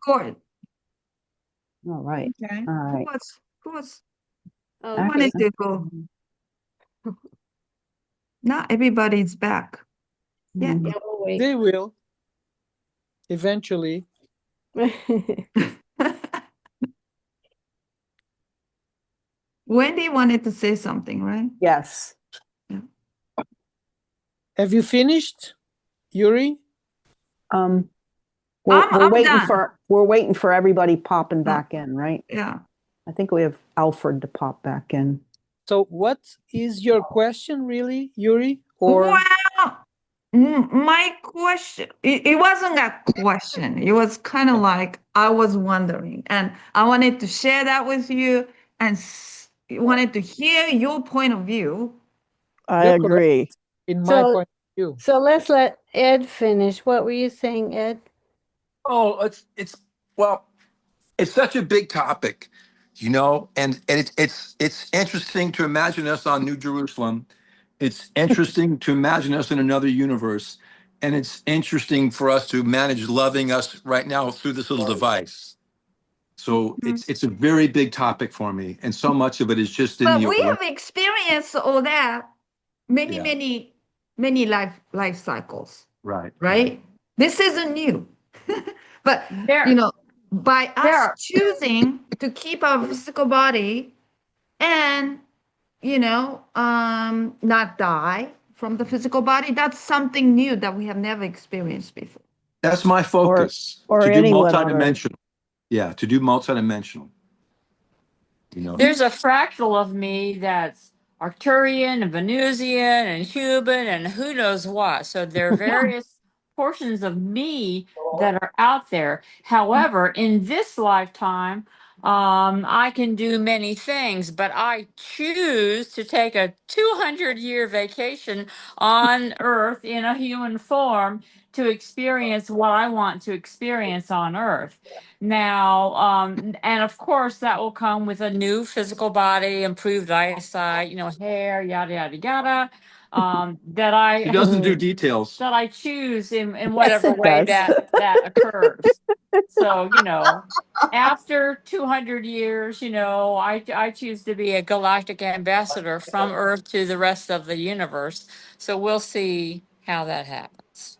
record. All right. Okay. All right. Who wanted to go? Not everybody's back. Yeah. Mhm. Yeah, we'll wait. They will eventually. Wendy wanted to say something, right? Yes. Have you finished, Yuri? We're I'm waiting done. we're waiting for everybody popping back in, right? Yeah. I think we have Alfred to pop back in. So what is your question really, Yuri? Or Well, my question, it wasn't a question. It was kind of like I was wondering, and I wanted to share that with you and wanted to hear your point of view. I You're correct agree. in my So- point of view. So let's let Ed finish. What were you saying, Ed? Oh, it's such a big topic, and it's interesting to imagine us on New Jerusalem. It's interesting to imagine us in another universe, and it's interesting for us to manage loving us right now through this little device. So it's a very big topic for me, and so much of it is just in But the we awareness. have experienced all that many, Yeah. many life cycles, Right. right? This isn't new. But There, by us there, choosing to keep our physical body and not die from the physical body, that's something new that we have never experienced before. That's my focus. or to do anyone on Earth. multidimensional. Yeah, to do multidimensional. there's a fractal of me that's Arcturian and Venusian and Cuban and who knows what. So there are various portions of me that are out there. However, in this lifetime, I can do many things, but I choose to take a 200-year vacation on Earth in a human form to experience what I want to experience on Earth. Now, and of course, that will come with a new physical body, improved eyesight, hair, yada yada yada. She doesn't do details. That I choose in Yes, whatever it way does. that occurs. So after 200 years, I choose to be a galactic ambassador from Earth to the rest of the universe. So we'll see how that happens.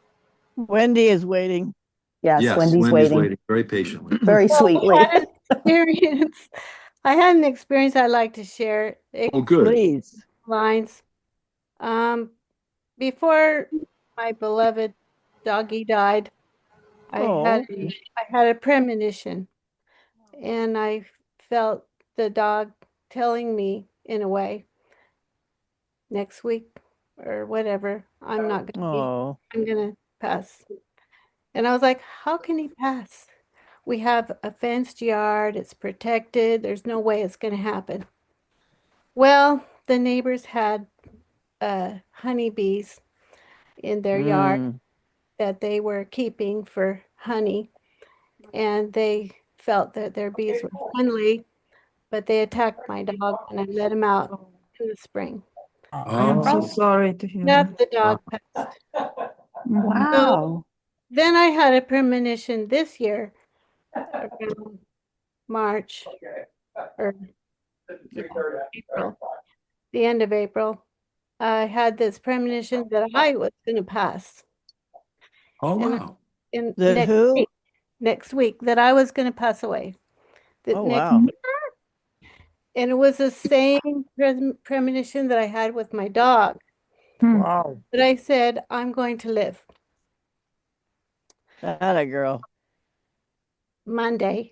Wendy is waiting. Yes, Wendy's waiting very patiently. very sweetly. I had an experience I'd like to share. Oh, good. Please. Lines. Before my beloved doggy died, I had a premonition, and I felt the dog telling me in a way, next week or whatever, I'm not gonna Oh. I'm gonna pass. And I was like, how can he pass? We have a fenced yard, it's protected, there's no way it's gonna happen. Well, the neighbors had honeybees in their yard that they were keeping for honey, and they felt that their bees were friendly, but they attacked my dog and I let him out in the spring. I'm so sorry to hear Yep, that. the dog passed. Wow. Then I had a premonition this year around March or April, the end of April. I had this premonition that I was going to pass. Oh, wow. Next week that I was going to pass away. Wow. And it was the same premonition that I had with my dog. Wow. But I said, I'm going to live. Atta girl. Monday,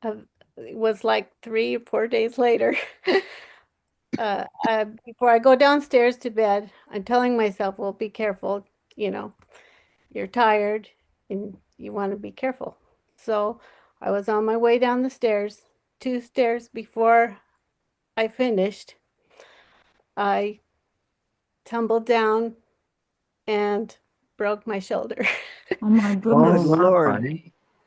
it was like 3 or 4 days later. Before I go downstairs to bed, I'm telling myself, well, be careful, you're tired and you want to be careful. So I was on my way down the stairs, 2 stairs before I finished. I tumbled down and broke my shoulder. Oh my Oh, goodness. Lord.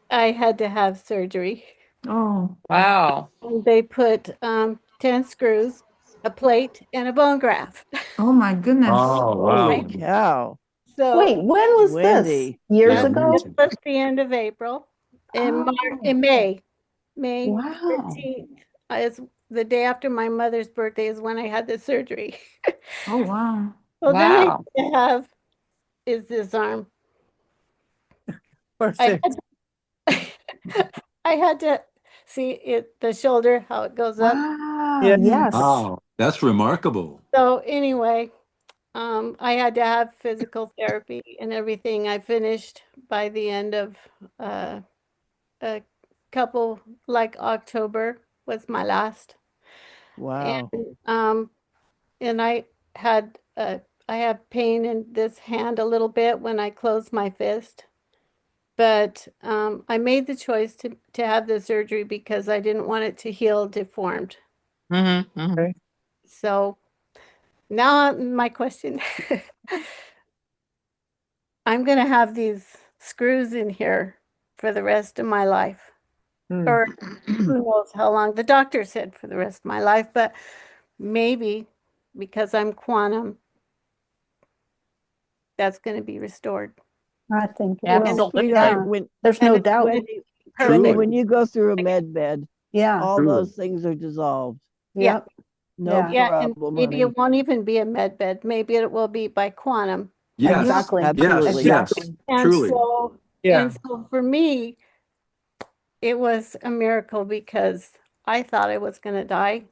I had to have surgery. Oh, Wow. They put 10 screws, a plate, and a bone graft. oh my goodness. Oh, wow. Holy cow. So Wait, when was Wendy. this? Years Yeah, ago? this was the end of April, in May. May Wow. 15th is the day after my mother's birthday is when I had the surgery. Oh, wow. So then I Wow. have is this arm. I Perfect. I had to see it, the shoulder, how it goes up. Wow. Yeah. Yes. Wow, that's remarkable. So anyway, I had to have physical therapy and everything. I finished by the end of a couple, like October was my last. Wow. Um, and had I have pain in this hand a little bit when I close my fist. But I made the choice to have the surgery because I didn't want it to heal deformed. Mm-hmm. Mm-hmm. Okay. So now my question, I'm going to have these screws in here for the rest of my life, Hmm. or who knows how long. The doctor said for the rest of my life, but maybe because I'm quantum, that's going to be restored. I think it Well, will. Absolutely. sweetheart, Yeah. There's no And it's doubt. going to be Wendy, Truly. perfect. when you go through a med bed, Yeah. all Truly. those things are dissolved. Yeah. Yep. No Yeah. Yeah, and problem, maybe honey. it won't even be a med bed. Maybe it will be by quantum. Yes, Exactly. yes, Absolutely. yes, Exactly. And truly. so Yeah. and so for me, it was a miracle because I thought I was going to die,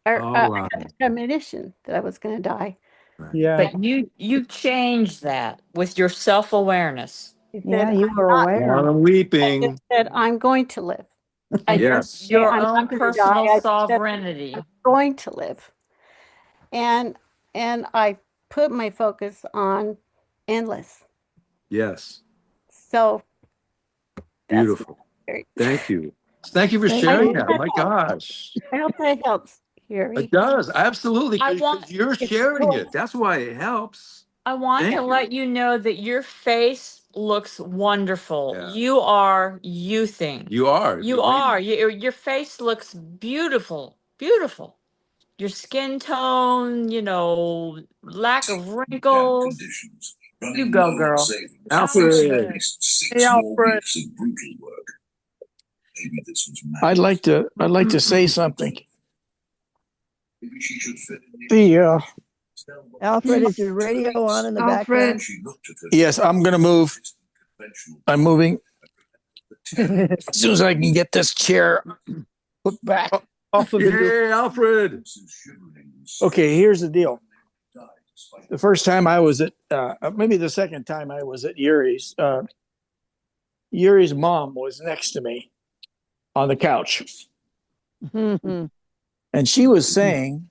or Oh, I wow. had a premonition that I was going to die. Right. Yeah. But you changed that with your self-awareness. He Yeah, said, you were While aware. I'm I just weeping. said, I'm going to live. I didn't Yes. say Your I'm own not going to die. personal I just said I'm sovereignty. going to live. And I put my focus on endless. Yes. So that's my Beautiful. experience. Thank you. Thank you for Thank I sharing hope you. that. that My helps. gosh. I hope that helps, It Yuri. does. Absolutely. I 'Cause want you're It's sharing choice. it. That's why it helps. I want to Thank you. let you know that your face looks wonderful. Yeah. You are youthing. You are. You are. Your face looks beautiful. Beautiful. Your skin tone, lack of wrinkles. You go, girl. Alfred. Hey, Alfred. I'd like to say something. The Alfred, is your radio on in the Alfred. background? yes, I'm gonna move. I'm moving as soon as I can get this chair put back off of you. Yay, Alfred. Okay, here's the deal. The first time I was at, maybe the second time I was at Yuri's, Yuri's mom was next to me on the couch, Mhm. and she was saying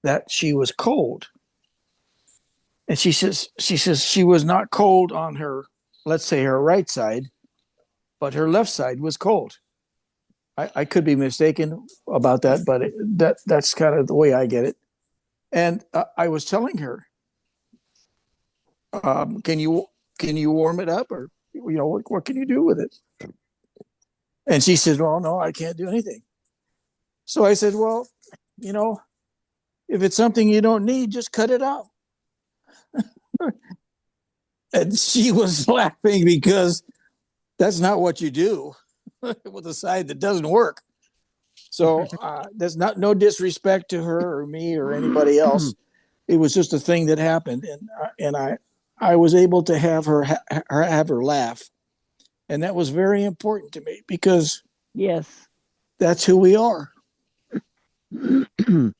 that she was cold. And she says she was not cold on her, let's say her right side, but her left side was cold. I could be mistaken about that, but that's kind of the way I get it. And I was telling her, can you warm it up, or what can you do with it? And she said, well, no, I can't do anything. So I said, well, if it's something you don't need, just cut it out. And she was laughing because that's not what you do with a side that doesn't work. So there's no disrespect to her or me or anybody else. It was just a thing that happened, and I was able to have her have her laugh, and that was very important to me because Yes. that's who we are. We're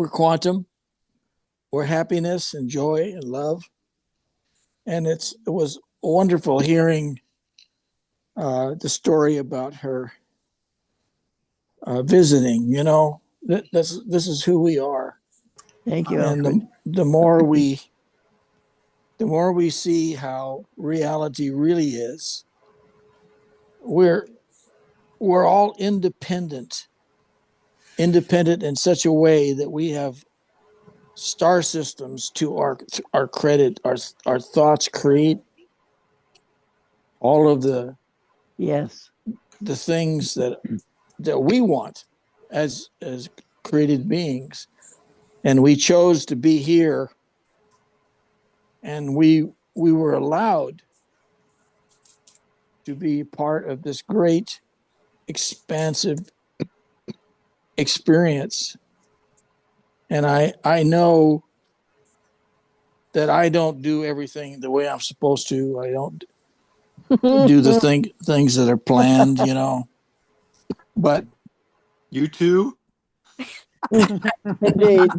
quantum. We're happiness and joy and love, and it was wonderful hearing the story about her visiting. This is who we are, Thank you, and Alfred. the more we see how reality really is, we're all independent in such a way that we have star systems to our credit. Our thoughts create all of Yes. the things that we want as created beings, and we chose to be here, and we were allowed to be part of this great, expansive experience. And I know that I don't do everything the way I'm supposed to. I don't do the things that are planned, But You too? Indeed.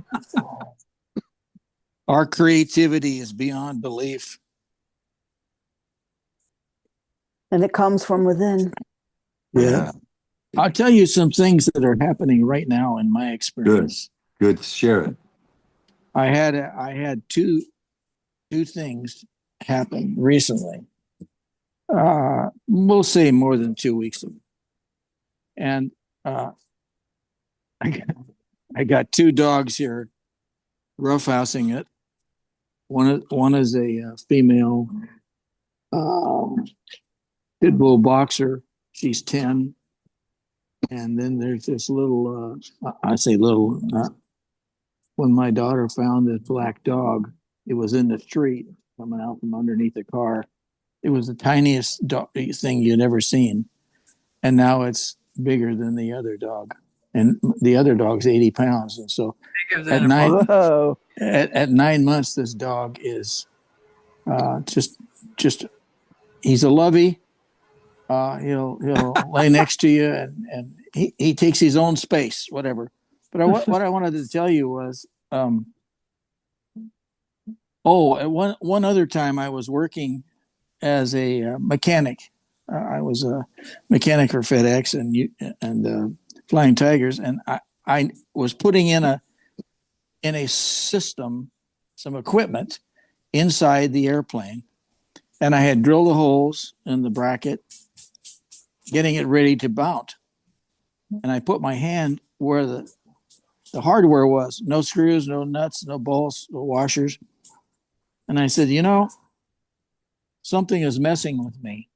our creativity is beyond belief. And it comes from within. Yeah. I'll tell you some things that are happening right now in my experience. Good. Share it. I had two things happen recently. We'll say more than 2 weeks ago. And I got two dogs here roughhousing it. One is a female pit bull boxer. She's 10. And then there's this little, I say little, when my daughter found this black dog, it was in the street coming out from underneath the car. It was the tiniest thing you'd ever seen. And now it's bigger than the other dog. And the other dog's 80 pounds. And so at at 9 months, this dog is just he's a lovey. He'll lay next to you and he takes his own space, whatever. But what I wanted to tell you was, at one other time I was working as a mechanic. I was a mechanic for FedEx and Flying Tigers, and I was putting in a system, some equipment inside the airplane, and I had drilled the holes in the bracket, getting it ready to mount. And I put my hand where the hardware was, no screws, no nuts, no bolts, no washers. And I said, something is messing with me.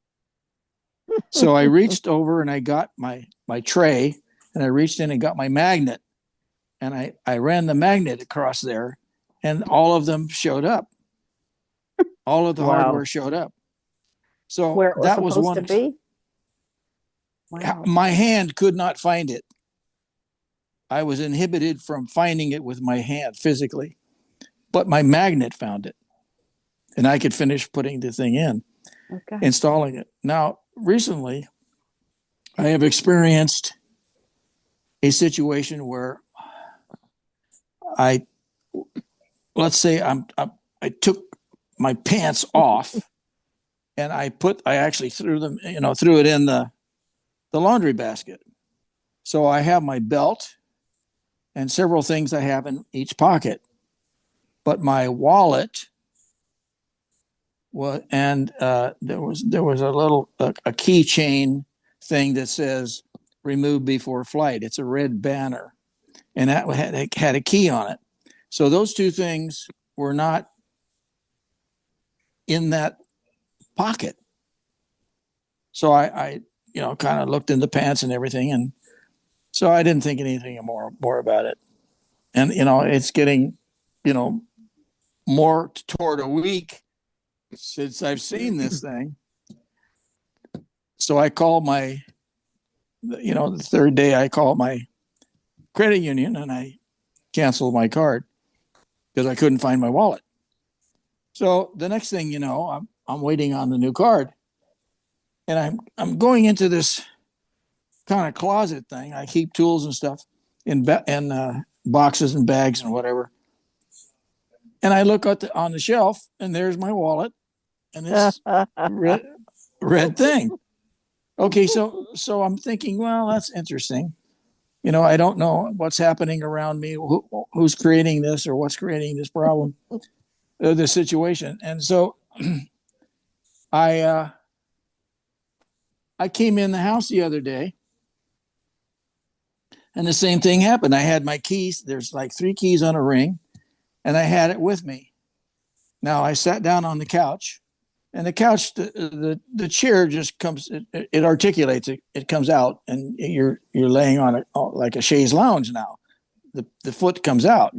So I reached over and I got my tray, and I reached in and got my magnet, and I ran the magnet across there, and all of them showed up. All of the hardware showed up. So where it was that was supposed one to be. Wow. My hand could not find it. I was inhibited from finding it with my hand physically, but my magnet found it, and I could finish putting the thing in, installing it. Now, recently, I have experienced a situation where let's say I took my pants off, and I actually threw it in the laundry basket. So I have my belt and several things I have in each pocket, but my wallet there was a little a keychain thing that says "remove before flight." It's a red banner, and that had a key on it. So those two things were not in that pocket. So I kind of looked in the pants and everything, and so I didn't think anything more about it. And it's getting, more toward a week since I've seen this thing. So I called the third day I called my credit union and I canceled my card because I couldn't find my wallet. So the next thing I'm waiting on the new card, and I'm going into this kind of closet thing. I keep tools and stuff in boxes and bags and whatever. And I look on the shelf, and there's my wallet and this red thing. Okay, so I'm thinking, well, that's interesting. I don't know what's happening around me, who's creating this or what's creating this problem, this situation. And so I came in the house the other day, and the same thing happened. I had my keys. There's like 3 keys on a ring, and I had it with me. Now I sat down on the couch, and the couch, the chair just comes. It articulates. It comes out, and you're laying on it like a chaise lounge now. The foot comes out.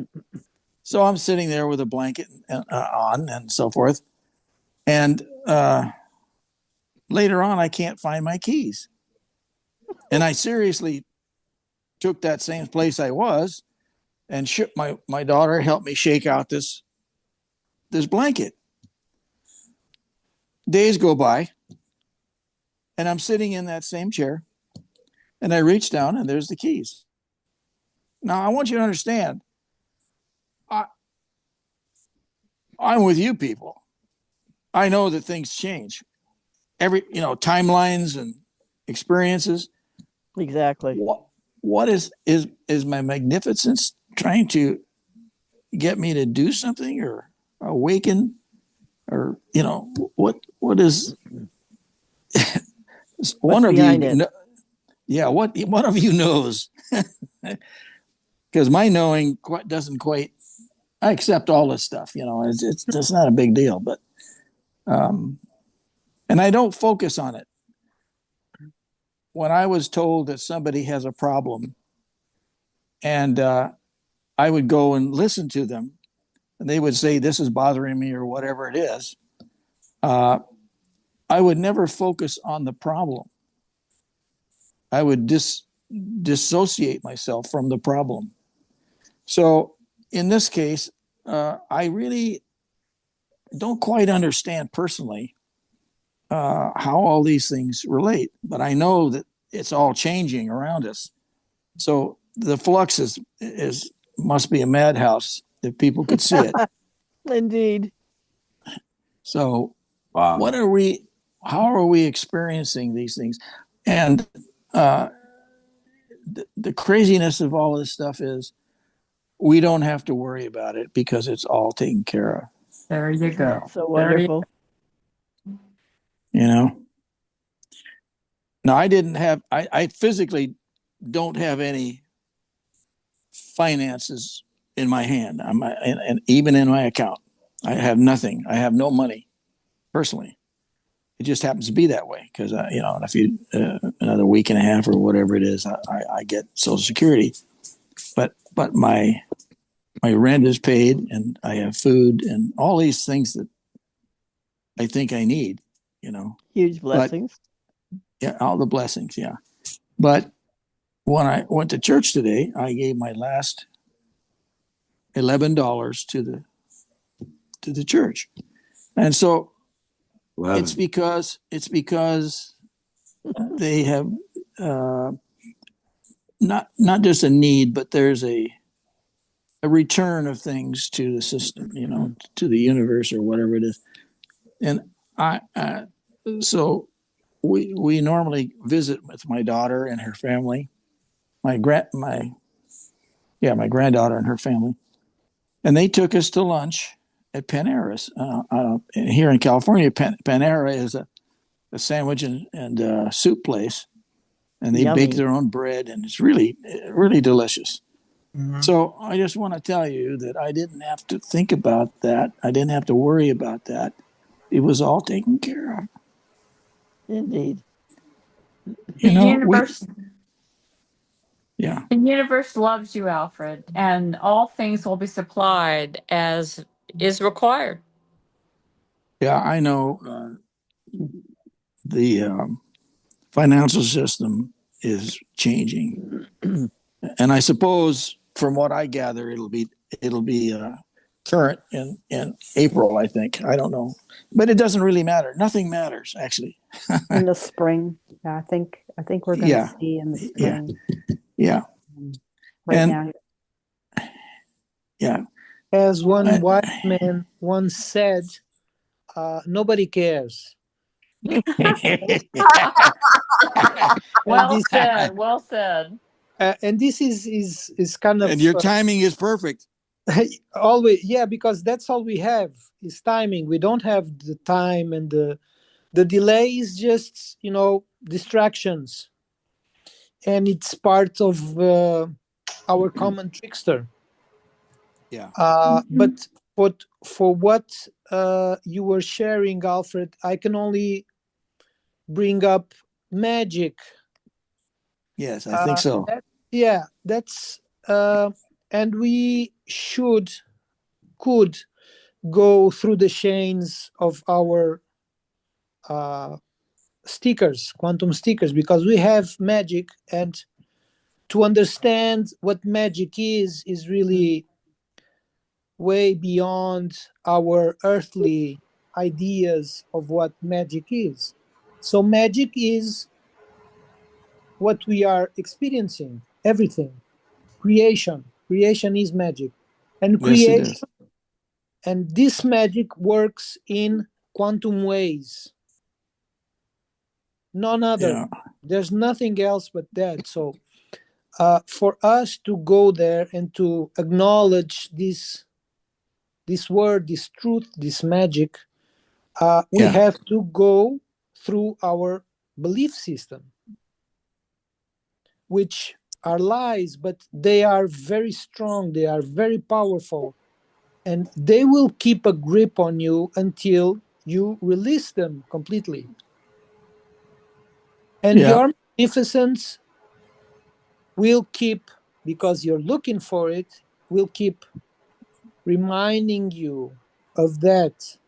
So I'm sitting there with a blanket on and so forth, and later on, I can't find my keys. And I seriously took that same place I was and my daughter helped me shake out this blanket. Days go by, and I'm sitting in that same chair, and I reach down, and there's the keys. Now, I want you to understand, I'm with you people. I know that things change. Timelines and experiences. Exactly. What is my magnificence trying to get me to do something or awaken, or what is one What's of behind you? it? Yeah, what one of you knows? Because my knowing doesn't quite. I accept all this stuff. It's not a big deal, but and I don't focus on it. When I was told that somebody has a problem, and I would go and listen to them, and they would say, "This is bothering me," or whatever it is. Uh, I would never focus on the problem. I would dissociate myself from the problem. So in this case, I really don't quite understand personally how all these things relate, but I know that it's all changing around us. So the flux is must be a madhouse if people could see it. Indeed. So Wow. how are we experiencing these things? And uh, the craziness of all this stuff is we don't have to worry about it because it's all taken care of. There you go. So There you wonderful. You know. Now I physically don't have any finances in my hand. And even in my account, I have nothing. I have no money personally. It just happens to be that way because another week and a half or whatever it is, I get Social Security. But my rent is paid and I have food and all these things that I think I need. Huge But blessings. yeah, all the blessings, yeah. But when I went to church today, I gave my last $11 to the church, and so 11. it's because they have not just a need, but there's a return of things to the system, to the universe or whatever it is, and so we normally visit with my daughter and her family, my granddaughter and her family, and they took us to lunch at Panera's. Here in California, Panera is a sandwich and soup place, and they bake Yummy. their own bread, and it's really, really delicious. Mhm. So I just want to tell you that I didn't have to think about that. I didn't have to worry about that. It was all taken care of. Indeed. The You know, universe yeah, the universe loves you, Alfred, and all things will be supplied as is required. yeah, I know. The financial system is changing, and I suppose from what I gather, it'll be current in April. I think I don't know, but it doesn't really matter. Nothing matters actually. In the spring. Yeah, I think we're going to Yeah, see in the yeah, spring. yeah, Right and now, yeah. As one I- wise man once said, nobody cares. And Well this said. Well said. and this is kind of and your timing is perfect. always, yeah, because that's all we have is timing. We don't have the time, and the delay is just distractions, and it's part of our common trickster. Yeah, But for what you were sharing, Alfred, I can only bring up magic. yes, I think so. Yeah, that's and we could go through the chains of our uh, stickers, quantum stickers, because we have magic, and to understand what magic is really way beyond our earthly ideas of what magic is. So magic is what we are experiencing, everything. Creation is magic. And Yes, it creation, is. and this magic works in quantum ways. None other. Yeah. There's nothing else but that. So for us to go there and to acknowledge this word, this truth, this magic, we Yeah. have to go through our belief system, which are lies, but they are very strong, they are very powerful, and they will keep a grip on you until you release them completely. And Yeah. your magnificence will keep, because you're looking for it, will keep reminding you of that.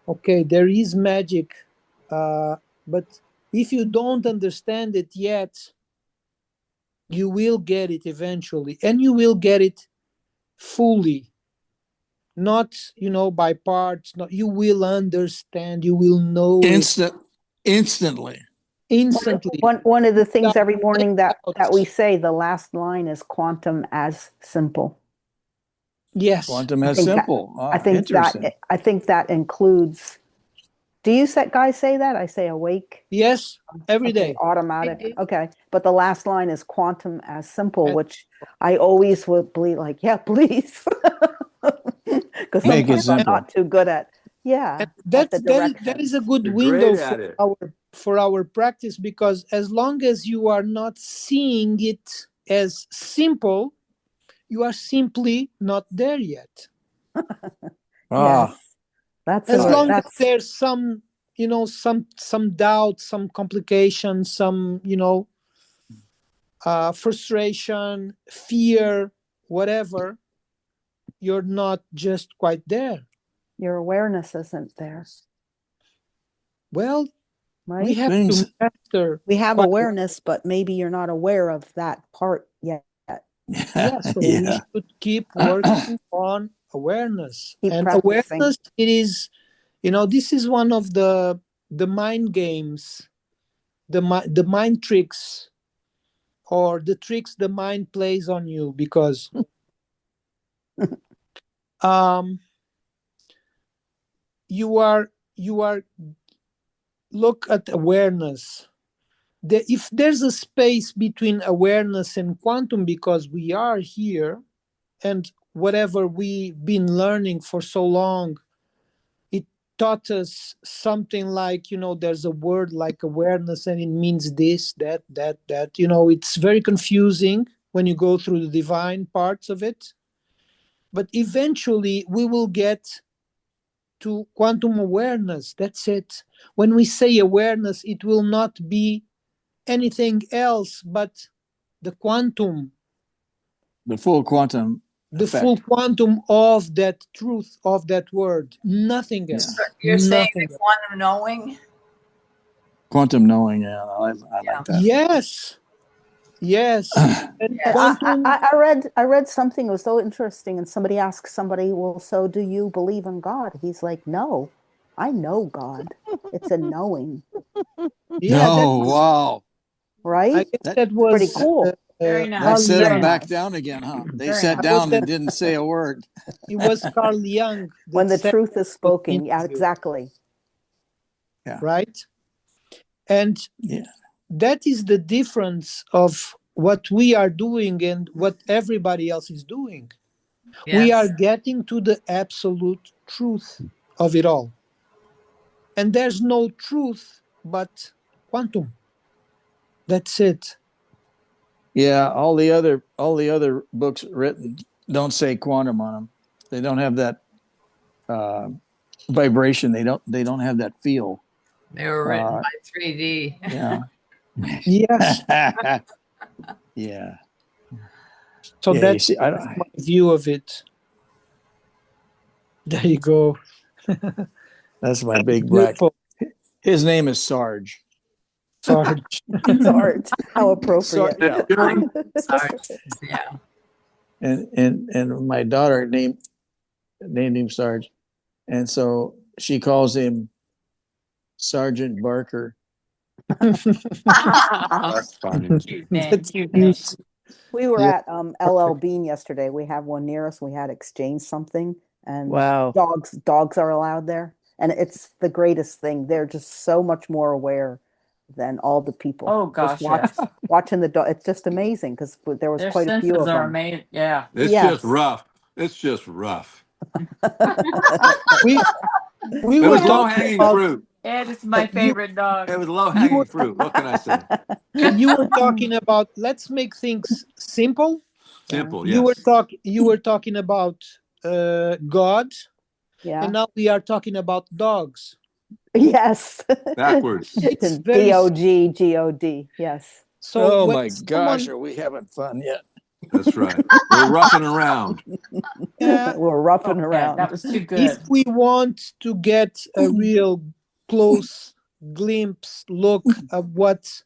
Okay, there is magic, but if you don't understand it yet, you will get it eventually, and you will get it fully, not by parts. Not, you will understand, you will know it Instantly. instantly, One of the things without every any morning that we doubts. say, the last line is quantum as simple. Yes, Quantum I as think that simple. I Ah, think that interesting. I think that includes. Do you guys say that? I say awake. yes, every Okay, day. automatic. Okay, but the last line is quantum as simple, And which I always would believe, like, yeah, please, because Make it sometimes I'm simple. not too good at, yeah, at the that is a directions. good You're great window at it. for our practice, because as long as you are not seeing it as simple, you are simply not there yet. Ah, Yes, that's As a right. long as that's there's some doubt, some complication, some frustration, fear, whatever, you're not just quite there. your awareness isn't there, Well, we right? have to Things. master We have quite a awareness, but maybe you're not aware of that part yet. Yeah, so we Yeah. should keep working on awareness. Keep And practicing. awareness, it is, this is one of the mind games, the mind tricks, or the tricks the mind plays on you, because um you are look at awareness. If there's a space between awareness and quantum, because we are here, and whatever we've been learning for so long, it taught us something like, there's a word like awareness, and it means this, that. It's very confusing when you go through the divine parts of it. But eventually we will get to quantum awareness. That's it. When we say awareness, it will not be anything else but the quantum, The full quantum the full effect. quantum of that truth, of that word. Nothing Yeah. else. You're saying the Nothing else. quantum knowing? Quantum knowing. Yeah, I Yeah. like that. Yes. Yes. And Yes. quantum, I read something that was so interesting, and somebody asked somebody, well, so do you believe in God? He's like, no, I know God. It's a knowing, yeah, Oh, wow. I right? guess That that Pretty was cool. Very that Carl nice. set Very them Jung. back nice. down again, huh? They Very sat nice. Was down and that didn't say a word. it was Carl Jung When that the said truth is it was spoken. Yeah, interview, exactly. Yeah. right? And Yeah. that is the difference of what we are doing and what everybody else is doing. We are Yes. getting to the absolute truth of it all. And there's no truth but quantum. That's it. Yeah. All the other books written don't say quantum on them. They don't have that uh, vibration. They don't have that feel. They were written Uh, by 3D. yeah. Yes. Yeah. So Yeah. You that's see, I that's my don't. view of it. There you go. That's my big black Beautiful. His name is Sarge. Sarge. Sarge. How appropriate. Yeah. Yeah. And my daughter named him Sarge. And so she calls him Sergeant Barker. That's funny. Cute name. That's Cute name. cute. We were Yeah. at LL Bean yesterday. We have one near us. We had exchanged something, and Wow. dogs are allowed there, and it's the greatest thing. They're just so much more aware than all the people. Oh Just gosh, yes. watching the dog. It's just amazing because there was Their quite a few senses of are them. amazing. Yeah. It's Yes. just rough. It's just rough. We It were was low talking hanging about fruit. Ed is my favorite dog. It was low you hanging were fruit. What can I say? you were talking about let's make things simple. Simple, You were yes. talking about God, Yeah. and now we are talking about dogs. Yes. Backwards. It's very DOG. Yes. so Oh when my gosh, someone are we having fun yet? That's right. We're roughing around. We're roughing Yeah, around. that was too if good. we want to get a real close glimpse look at what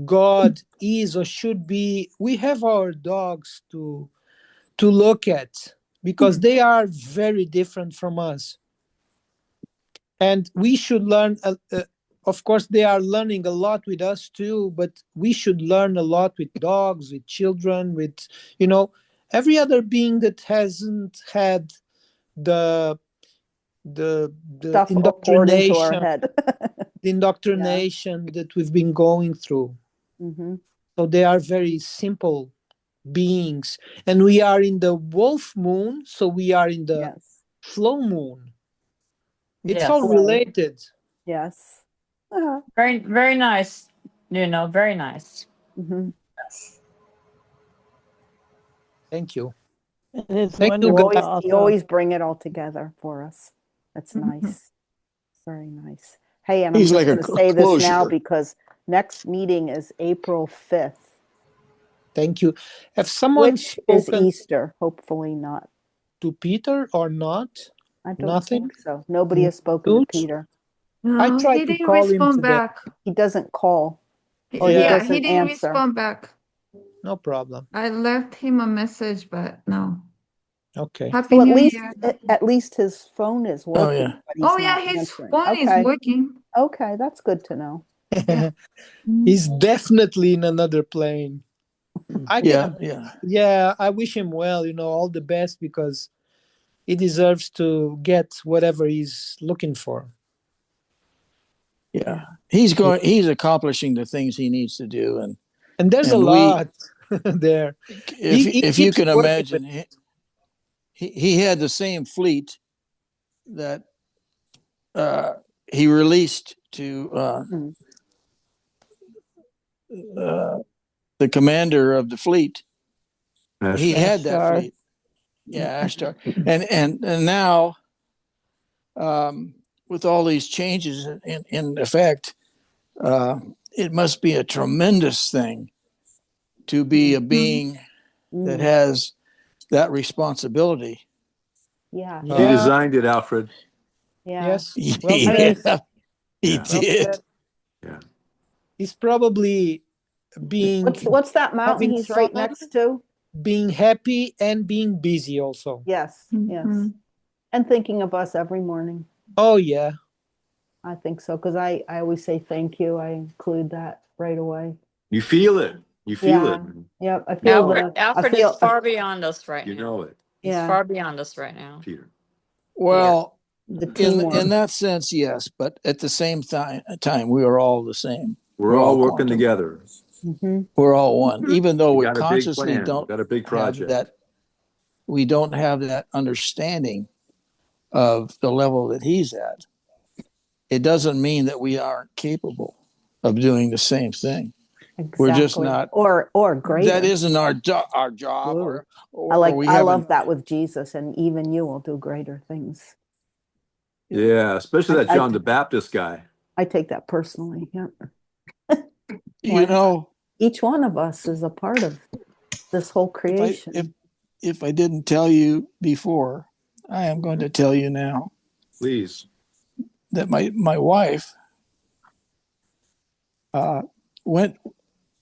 God is or should be, we have our dogs to look at because they are very different from us, and we should learn. Of course, they are learning a lot with us too, but we should learn a lot with dogs, with children, with every other being that hasn't had the the Stuff all poured into our indoctrination head. the indoctrination that we've been going through. Hmm. So they are very simple beings, and we are in the wolf moon, so we are in the Yes. flow moon. It's Yes. all related. Yes. Uh-huh. Very, very nice. Very nice. Hmm. Thank you. It's Thank you, wonderful guys. You also. always bring it all together for us. That's nice. Very nice. Hey, and I'm He's just like a going to say this now closure. because next meeting is April 5th, Thank you. Have someone which is spoken Easter. Hopefully not. to Peter or not? I don't Nothing? think so. Nobody has spoken to News? Peter. I No, tried he to didn't call him respond today. back. He doesn't call or he Yeah, Yeah, he doesn't didn't answer. respond back. no problem. I left him a message, but no. Okay. Happy So New Year. at least his phone is Oh, working, yeah. but he's Oh yeah, not his answering. phone is Okay. working. Okay, that's good to know. Yeah. He's definitely in another plane. I wish him well, all the best because he deserves to get whatever he's looking for. Yeah. He's accomplishing the things he needs to do. And there's a And lot there. He if you keeps can working with imagine, he had the same fleet that he released to Mm. the commander of the fleet. He had that Ashtar. fleet. Yeah, Ashtar. And now with all these changes in effect, it must be a tremendous thing to be a being that has that responsibility. Yeah. He designed it, Alfred. Yeah. Yes. Well said. Yeah, he Yeah. Well did. said. Yeah. He's probably being What's that mountain having he's right fun, next to? being happy, and being busy also. Yes. Yes. Mhm. And thinking of us every morning. Oh yeah. I think so because I always say thank you. I include that right away. You feel it. You feel Yeah. it. Yep. I feel Alfred is far beyond us right You now. know it, He's Yeah. far beyond us right now. Peter. Well, the in teamwork. that sense, yes, but at the same time, we are all the same. We're all working quantum. together. Mm-hmm. We're all one, even though We we got a big consciously plan. We don't got a big have project. that. We don't have that understanding of the level that he's at. It doesn't mean that we aren't capable of doing the same thing. Exactly. We're just not, or greater. that isn't our job, Ooh. or we I haven't. love that with Jesus, and even you will do greater things. Yeah, especially that John the Baptist guy. I take that personally. Yeah. You know, each one of us is a part of this whole creation. If I didn't tell you before, I am going to tell you now. Please. That my wife went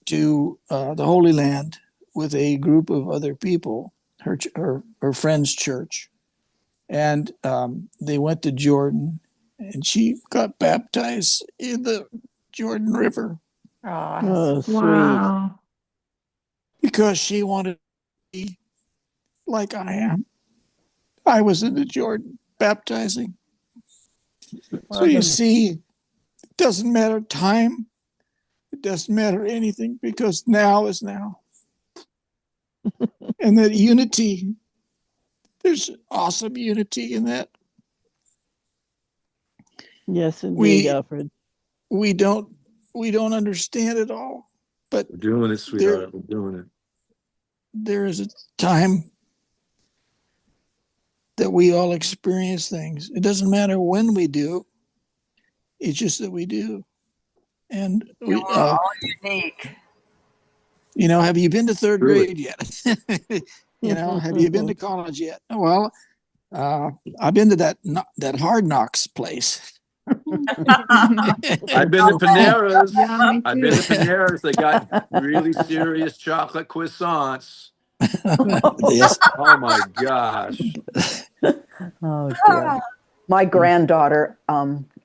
to the Holy Land with a group of other people, her friend's church, and they went to Jordan, and she got baptized in the Jordan River Oh, Oh, sweet. Wow. because she wanted to be like I am. I was in the Jordan baptizing. So you see, it doesn't matter time, it doesn't matter anything because now is now. And that unity, there's awesome unity in that. Yes, indeed, We Alfred. we don't understand it all, but We're doing it, sweetheart. We're doing it. there is a time that we all experience things. It doesn't matter when we do, it's just that we do. And We're all unique. have you been to third Really? grade yet? Have you been to college yet? Well, I've been to that Hard Knocks place. I've been to Panera's. Yeah, me I've been too. to Panera's. They got really serious chocolate croissants. Yes. Oh my gosh. Oh dear. My granddaughter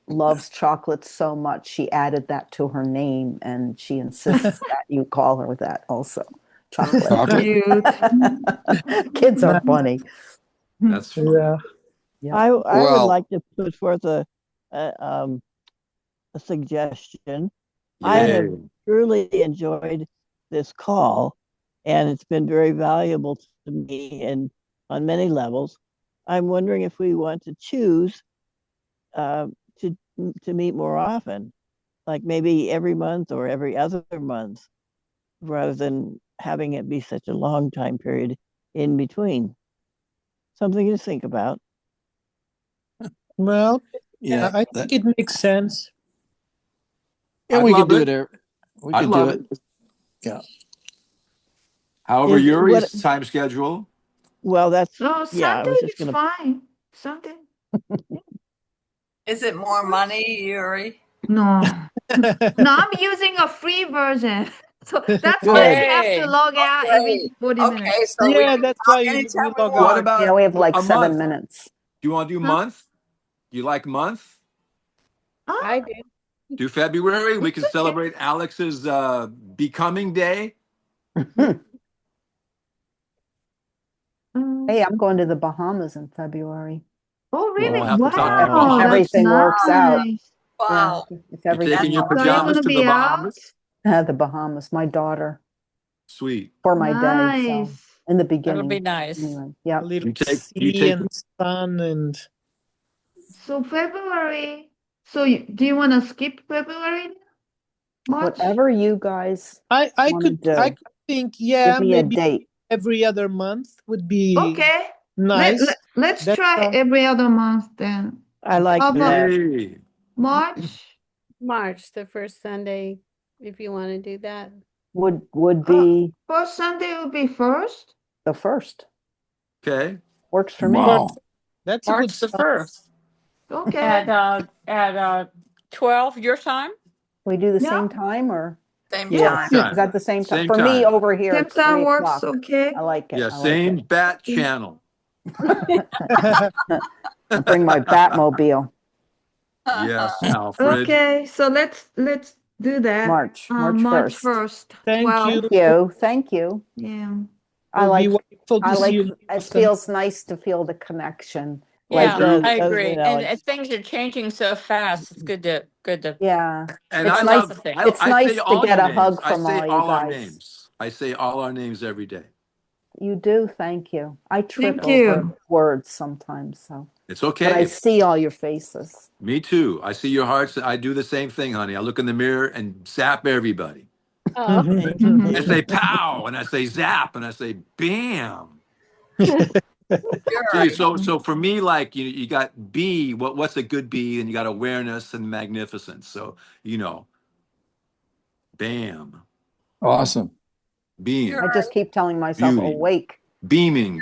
loves chocolate so much she added that to her name, and she insists that you call her that also. Chocolate. Chocolate. Cute. Kids are funny. That's funny. Yeah. Yeah. I would Well- like to put forth a suggestion. I have Yay. truly enjoyed this call, and it's been very valuable to me and on many levels. I'm wondering if we want to choose to meet more often, like maybe every month or every other month, rather than having it be such a long time period in between. Something to think about. Well, Yeah, I think it makes sense. yeah, I'd we love could do it. it. We I could love do it. it. Yeah. However, Is Yuri's what? time schedule. Well, that's So yeah. I Sunday was just is gonna. fine. Sunday. Is it more money, Yuri? No. No, I'm using a free version. So that's why Good. I have to Yay. log out every Great. 40 minutes. Okay, so we Yeah, can that's talk why we anytime we log What out. want. about Yeah, we have like a 7 month? minutes. Do you want to do Huh? month? You like month? I Oh, do. Do February? We it's can okay. celebrate Alex's becoming day. Hey, I'm going to the Bahamas in February. Oh, Well, we'll really? have to talk Yeah, Wow, if Bahamas. that's everything works out. nice. Yeah, Wow. if You everything taking your works So are you out. pajamas gonna to the be out? Bahamas? The Bahamas, my daughter, Sweet. for my day. So Nice. in the That'll be beginning. nice. Anyway, A yeah. little Do you sea take and sun and So February. So do you want to skip February? March? Whatever you guys I want to do. could think, Give yeah, me a maybe date. every other month would be Okay. nice. Let's That's try every other month then. I like How about that. Yay. March? March, the first Sunday, if you want to do that. Would be First Sunday will be first. the first. Okay. Works for me. Wow. that's a good March the start. 1st Okay. at 12 your time. We do the Yeah. same time, or Same Yes. time. is that the same time? Same For me, time. over here, Same it's time 3 works o'clock. okay. I like it. Yeah, I like same it. bat channel. I'll bring my Batmobile. Yes, Alfred. Okay, so let's do that. March March 1st. 1st. Thank 12. you. Thank you. Thank you. Yeah. I It'll be like wonderful to see you in it Boston. feels nice to feel the connection. Yeah, does, I doesn't agree. it, And Alex? things are changing so fast. It's good to Yeah. And It's I nice. love, It's I nice say to all get your a names. hug I from say all you all our guys. names. I say all our names every day. You do. Thank you. I trip Thank over you. words sometimes, so It's but I okay. see all your faces. Me too. I see your hearts. I do the same thing, honey. I look in the mirror and zap everybody. Oh, Mhm. I say pow, and I say zap, and I say bam. See, Yuri. so for me, like you got B. What's a good B? And you got awareness and magnificence. So bam, Awesome. being, I just keep telling myself beauty, awake. beaming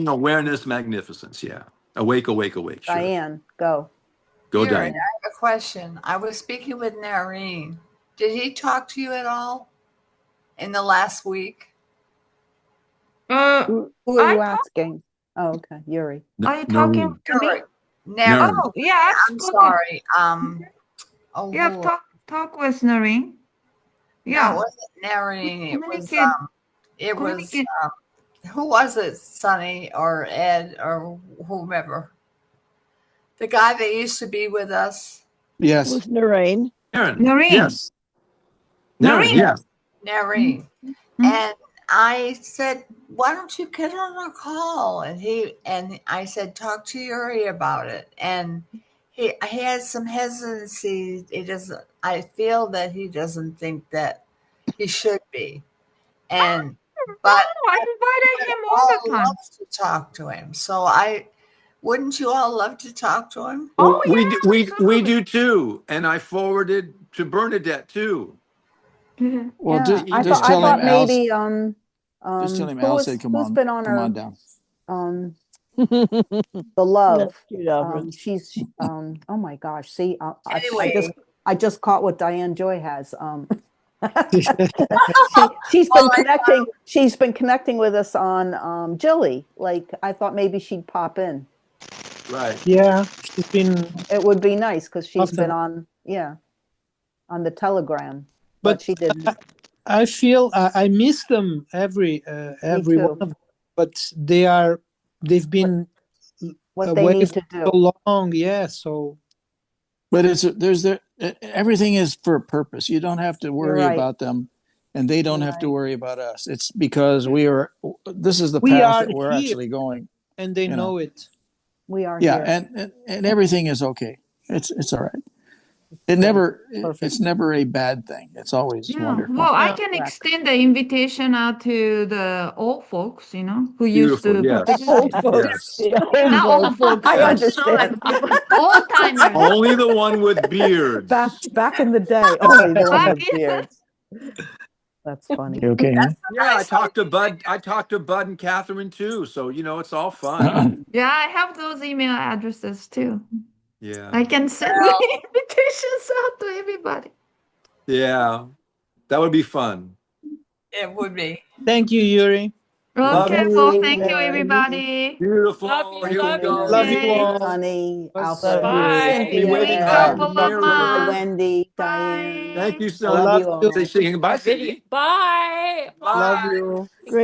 awareness, magnificence. Yeah, awake, awake, awake. Sure, Diane, go. go Yuri, I Diane. have a question. I was speaking with Nareen. Did he talk to you at all in the last week? Uh, Who are I you talk, asking? Oh, okay, Yuri. are you talking Noreen. to me? Yuri. Naryn. Oh, yeah, I've I'm spoken. sorry. Oh, Yeah, I've talk with Noreen. no, it Yeah, wasn't narrating. communicate, It was, communicate. who was it? Sonny or Ed or whomever? The guy that used to be with us, Yes. With Noreen. Aaron. Noreen. Yes. Aaron. Noreen. Yeah. Nareen. Mhm. And I said, why don't you get on a call? And I said, talk to Yuri about it. And he has some hesitancy. He doesn't, I feel that he doesn't think that he should be. And, No, but I would invited him all all the time. love to talk to him. So wouldn't you all love to talk to him? Oh, Well, we yeah, we absolutely. do too, and I forwarded to Bernadette too. Mhm. Well, Yeah, just The I just thought I tell email. him thought Al. maybe Just tell him Al said, who's been on come on our down. the That's love. cute, Alfred. Oh my gosh, see, Anyway, I just caught what Diane Joy has. well, She's been connecting with us on Jilly. Like I thought maybe she'd pop in. Right. Yeah, she's been It would be nice because she's been often. on the Telegram, but But she didn't. I feel I miss them Me every one too. of them. But they've What been what they away need for to do. so long. Yeah, so But everything is for a purpose. You don't have to You're worry right. about them, and they don't You're have to right. worry about us. It's because this is the we path are that we're here, actually going. and they You know. know it. We are Yeah, here. and everything is okay. It's all right. Good. Perfect. It's never a bad thing. It's always Yeah, wonderful. well, I Yeah. can Correct. extend the invitation out to the old folks, who used Beautiful. to Yes. Old participate. folks. Yes. The old Not old folks. folks, I Yes. understand. like people, old timers. Only the one with beards. Back in the day, only the one Back with beards. That's funny. You okay, Amy? Yeah, I nice talked to idea. Bud. I talked to Bud and Catherine too. So it's all fun. Yeah, I have those email addresses too. Yeah. I can send the Well, invitations out to everybody. Yeah. That would be fun. it would be. Thank you, Yuri. Love Okay, you. well, You, thank you, Mary. everybody. Beautiful. Love you, Thank Here you, we love you, go. Love you Mary, Wendy. all. Sunny, Was Alfred, Bye. I'll be Cynthia, waiting A for Ed, couple of Hi, Mary. months. Wendy, Diane. Thank Bye. you, I I love son. love you you. Say all. shaking. Bye, Our video. Cindy. Bye. Love Bye. Bye. you. Great